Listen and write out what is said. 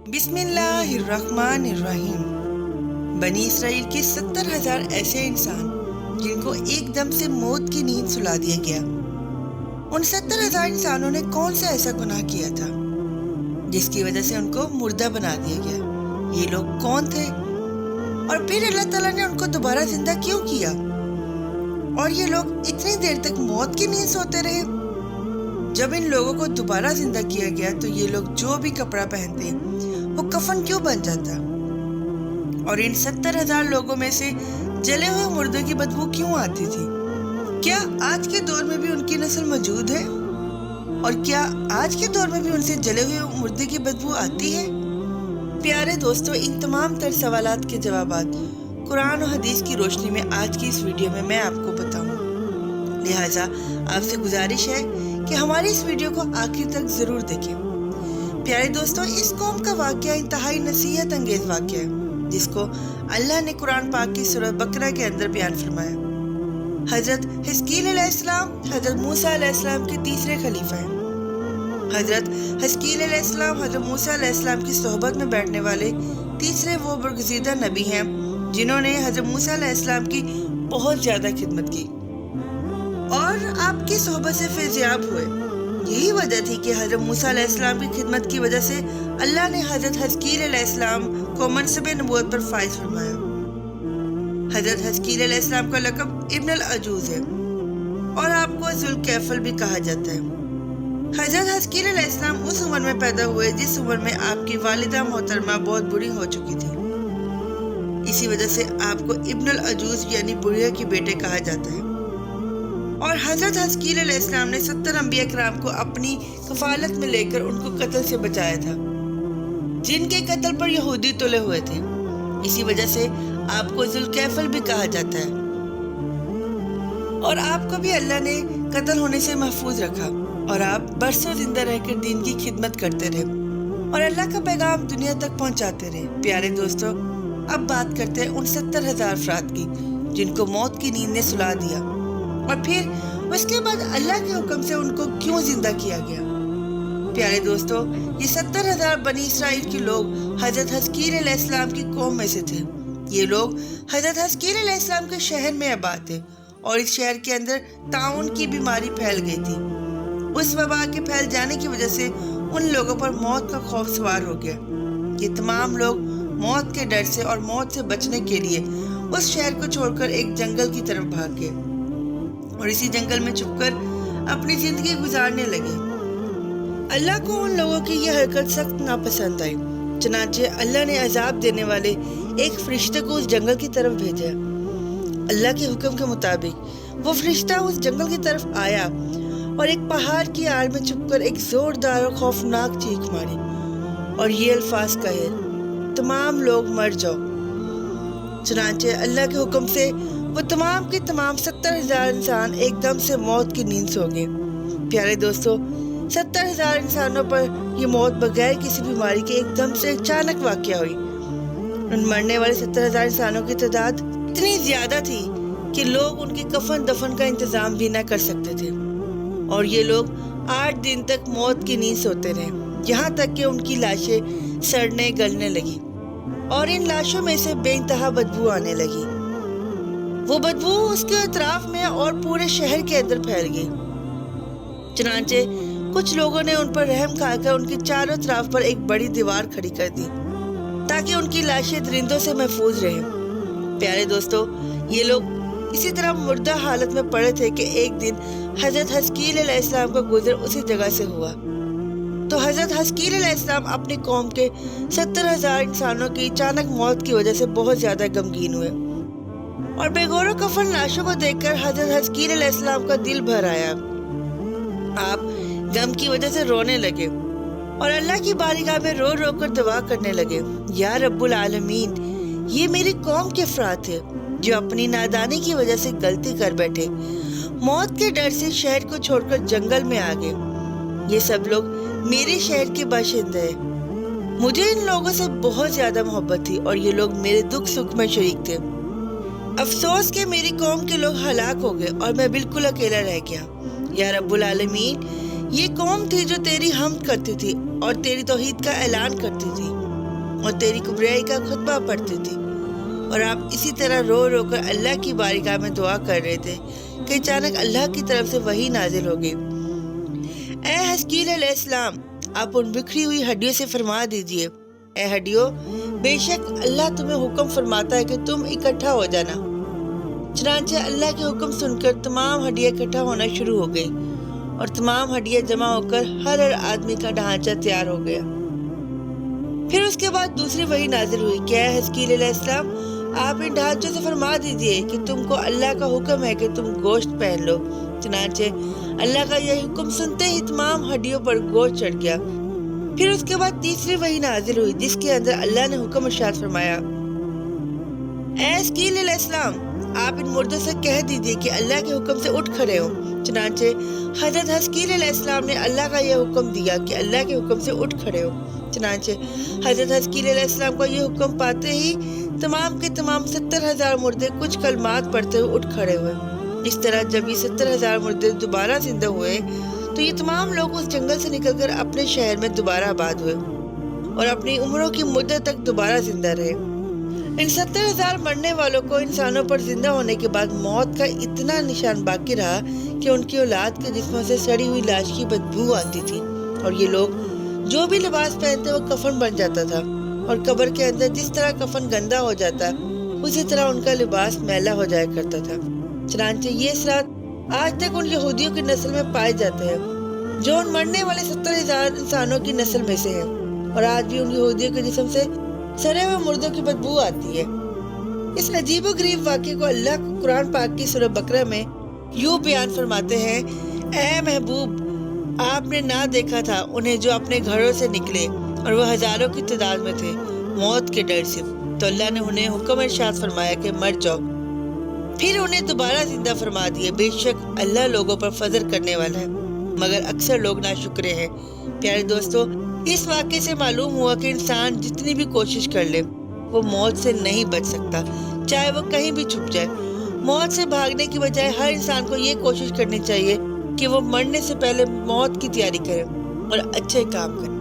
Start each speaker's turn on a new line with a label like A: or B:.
A: بسم اللہ الرحمن الرحیم۔ بنی اسرائیل کے 70,000 ایسے انسان جن کو ایک دم سے موت کی نیند سلا دیا گیا۔ ان 70,000 انسانوں نے کون سا ایسا گناہ کیا تھا جس کی وجہ سے ان کو مردہ بنا دیا گیا؟ یہ لوگ کون تھے؟ اور پھر اللہ تعالیٰ نے ان کو دوبارہ زندہ کیوں کیا؟ اور یہ لوگ اتنی دیر تک موت کی نیند سوتے رہے؟ جب ان لوگوں کو دوبارہ زندہ کیا گیا تو یہ لوگ جو بھی کپڑا پہنتے وہ کفن کیوں بن جاتا؟ اور ان 70,000 لوگوں میں سے جلے ہوئے مردوں کی بدبو کیوں آتی تھی؟ کیا آج کے دور میں بھی ان کی نسل موجود ہے؟ اور کیا آج کے دور میں بھی ان سے جلے ہوئے مردے کی بدبو آتی ہے؟ پیارے دوستو، ان تمام تر سوالات کے جوابات قرآن و حدیث کی روشنی میں آج کی اس ویڈیو میں آپ کو بتاؤں۔ لہٰذا آپ سے گزارش ہے کہ ہماری اس ویڈیو کو آخر تک ضرور دیکھیں۔ پیارے دوستو، اس قوم کا واقعہ انتہائی نصیحت انگیز واقعہ ہے جس کو اللہ نے قرآن پاک کی سورہ بقرہ کے اندر بیان فرمایا۔ حضرت حزقیل علیہ السلام حضرت موسیٰ علیہ السلام کے تیسرے خلیفہ ہیں۔ حضرت حزقیل علیہ السلام حضرت موسیٰ علیہ السلام کی صحبت میں بیٹھنے والے تیسرے وہ برگزیدہ نبی ہیں جنہوں نے حضرت موسیٰ علیہ السلام کی بہت زیادہ خدمت کی اور آپ کی صحبت سے فیضیاب ہوئے۔ یہی وجہ تھی کہ حضرت موسیٰ علیہ السلام کی خدمت کی وجہ سے اللہ نے حضرت حزقیل علیہ السلام کو منصب نبوت پر فائز فرمایا۔ حضرت حزقیل علیہ السلام کا لقب ابن العجوز ہے اور آپ کو ذوالکفل بھی کہا جاتا ہے۔ حضرت حزقیل علیہ السلام اس عمر میں پیدا ہوئے جس عمر میں آپ کی والدہ محترمہ بہت بوڑھی ہو چکی تھی۔ اسی وجہ سے آپ کو ابن العجوز یعنی بڑھیا کے بیٹے کہا جاتا ہے۔ اور حضرت حزقیل علیہ السلام نے 70 انبیاء کرام کو اپنی کفالت میں لے کر ان کو قتل سے بچایا تھا، جن کے قتل پر یہودی تلے ہوئے تھے۔ اسی وجہ سے آپ کو ذوالکفل بھی کہا جاتا ہے۔ اور آپ کو بھی اللہ نے قتل ہونے سے محفوظ رکھا اور آپ برسوں زندہ رہ کر دین کی خدمت کرتے رہے اور اللہ کا پیغام دنیا تک پہنچاتے رہے۔ پیارے دوستو، اب بات کرتے ہیں ان 70,000 افراد کی جن کو موت کی نیند نے سلا دیا اور پھر اس کے بعد اللہ کے حکم سے ان کو کیوں زندہ کیا گیا۔ پیارے دوستو، یہ 70,000 بنی اسرائیل کے لوگ حضرت حزقیل علیہ السلام کی قوم میں سے تھے۔ یہ لوگ حضرت حزقیل علیہ السلام کے شہر میں آباد تھے اور اس شہر کے اندر طاعون کی بیماری پھیل گئی تھی۔ اس وبا کے پھیل جانے کی وجہ سے ان لوگوں پر موت کا خوف سوار ہو گیا۔ یہ تمام لوگ موت کے ڈر سے اور موت سے بچنے کے لیے اس شہر کو چھوڑ کر ایک جنگل کی طرف بھاگ گئے اور اسی جنگل میں چھپ کر اپنی زندگی گزارنے لگے۔ اللہ کو ان لوگوں کی یہ حرکت سخت ناپسند آئی، چنانچہ اللہ نے عذاب دینے والے ایک فرشتے کو اس جنگل کی طرف بھیجا۔ اللہ کے حکم کے مطابق وہ فرشتہ اس جنگل کی طرف آیا اور ایک پہاڑ کی آڑ میں چھپ کر ایک زوردار اور خوفناک چیخ ماری اور یہ الفاظ کہے، تمام لوگ مر جاؤ۔ چنانچہ اللہ کے حکم سے وہ تمام کے تمام 70,000 انسان ایک دم سے موت کی نیند سو گئے۔ پیارے دوستو، 70,000 انسانوں پر یہ موت بغیر کسی بیماری کے ایک دم سے اچانک واقع ہوئی۔ ان مرنے والے 70,000 انسانوں کی تعداد اتنی زیادہ تھی کہ لوگ ان کے کفن دفن کا انتظام بھی نہ کر سکتے تھے اور یہ لوگ 8 دن تک موت کی نیند سوتے رہے، یہاں تک کہ ان کی لاشیں سڑنے گلنے لگی اور ان لاشوں میں سے بے انتہا بدبو آنے لگی۔ وہ بدبو اس کے اطراف میں اور پورے شہر کے اندر پھیل گئی۔ چنانچہ کچھ لوگوں نے ان پر رحم کھا کر ان کے چاروں طرف پر ایک بڑی دیوار کھڑی کر دی تاکہ ان کی لاشیں درندوں سے محفوظ رہیں۔ پیارے دوستو، یہ لوگ اسی طرح مردہ حالت میں پڑے تھے کہ ایک دن حضرت حزقیل علیہ السلام کا گزر اسی جگہ سے ہوا تو حضرت حزقیل علیہ السلام اپنی قوم کے 70,000 انسانوں کی اچانک موت کی وجہ سے بہت زیادہ غمگین ہوئے اور بے گور و کفن لاشوں کو دیکھ کر حضرت حزقیل علیہ السلام کا دل بھر آیا۔ آپ غم کی وجہ سے رونے لگے اور اللہ کی بارگاہ میں رو رو کر دعا کرنے لگے، یا رب العالمین، یہ میری قوم کے افراد تھے جو اپنی نادانی کی وجہ سے غلطی کر بیٹھے، موت کے ڈر سے شہر کو چھوڑ کر جنگل میں آ گئے۔ یہ سب لوگ میرے شہر کے باشندے ہیں، مجھے ان لوگوں سے بہت زیادہ محبت تھی اور یہ لوگ میرے دکھ سکھ میں شریک تھے۔ افسوس کہ میری قوم کے لوگ ہلاک ہو گئے اور میں بالکل اکیلا رہ گیا۔ یا رب العالمین، یہ قوم تھی جو تیری حمد کرتی تھی اور تیری توحید کا اعلان کرتی تھی۔ اور تیری کبریائی کا خطبہ پڑھتے تھے، اور آپ اسی طرح رو رو کر اللہ کی بارگاہ میں دعا کر رہے تھے کہ اچانک اللہ کی طرف سے وحی نازل ہو گئی۔ اے حزقیل علیہ السلام، آپ ان بکھری ہوئی ہڈیوں سے فرما دیجئے، اے ہڈیوں، بے شک اللہ تمہیں حکم فرماتا ہے کہ تم اکٹھا ہو جانا۔ چنانچہ اللہ کے حکم سن کر تمام ہڈیاں اکٹھا ہونا شروع ہو گئی، اور تمام ہڈیاں جمع ہو کر ہر آدمی کا ڈھانچہ تیار ہو گیا۔ پھر اس کے بعد دوسری وحی نازل ہوئی کہ اے حزقیل علیہ السلام، آپ ان ڈھانچوں سے فرما دیجئے کہ تم کو اللہ کا حکم ہے کہ تم گوشت پہن لو۔ چنانچہ اللہ کا یہ حکم سنتے ہی تمام ہڈیوں پر گوشت چڑھ گیا۔ پھر اس کے بعد تیسری وحی نازل ہوئی جس کے اندر اللہ نے حکم ارشاد فرمایا، اے حزقیل علیہ السلام، آپ ان مردوں سے کہہ دیجئے کہ اللہ کے حکم سے اٹھ کھڑے ہوں۔ چنانچہ حضرت حزقیل علیہ السلام نے اللہ کا یہ حکم دیا کہ اللہ کے حکم سے اٹھ کھڑے ہو۔ چنانچہ حضرت حزقیل علیہ السلام کو یہ حکم پاتے ہی تمام کے تمام 70,000 مردے کچھ کلمات پڑھتے ہوئے اٹھ کھڑے ہوئے۔ اس طرح جب یہ 70,000 مردے دوبارہ زندہ ہوئے تو یہ تمام لوگ اس جنگل سے نکل کر اپنے شہر میں دوبارہ آباد ہوئے اور اپنی عمروں کی مدت تک دوبارہ زندہ رہے۔ ان 70,000 مرنے والوں کو انسانوں پر زندہ ہونے کے بعد موت کا اتنا نشان باقی رہا کہ ان کی اولاد کے جسموں سے سڑی ہوئی لاش کی بدبو آتی تھی، اور یہ لوگ جو بھی لباس پہنتے وہ کفن بن جاتا تھا، اور قبر کے اندر جس طرح کفن گندا ہو جاتا اسی طرح ان کا لباس میلا ہو جایا کرتا تھا۔ چنانچہ یہ اثرات آج تک ان یہودیوں کی نسل میں پائے جاتے ہیں جو ان مرنے والے 70,000 انسانوں کی نسل میں سے ہیں، اور آج بھی ان یہودیوں کے جسم سے سڑے ہوئے مردوں کی بدبو آتی ہے۔ اس عجیب و غریب واقعے کو اللہ قرآن پاک کی سورہ بقرہ میں یوں بیان فرماتے ہیں، اے محبوب، آپ نے نہ دیکھا تھا انہیں جو اپنے گھروں سے نکلے اور وہ ہزاروں کی تعداد میں تھے موت کے ڈر سے، تو اللہ نے انہیں حکم ارشاد فرمایا کہ مر جاؤ، پھر انہیں دوبارہ زندہ فرما دیے۔ بے شک اللہ لوگوں پر فضل کرنے والا ہے، مگر اکثر لوگ ناشکرے ہیں۔ پیارے دوستو، اس واقعے سے معلوم ہوا کہ انسان جتنی بھی کوشش کر لے وہ موت سے نہیں بچ سکتا، چاہے وہ کہیں بھی چھپ جائے۔ موت سے بھاگنے کی بجائے ہر انسان کو یہ کوشش کرنی چاہیے کہ وہ مرنے سے پہلے موت کی تیاری کرے اور اچھے کام کرے۔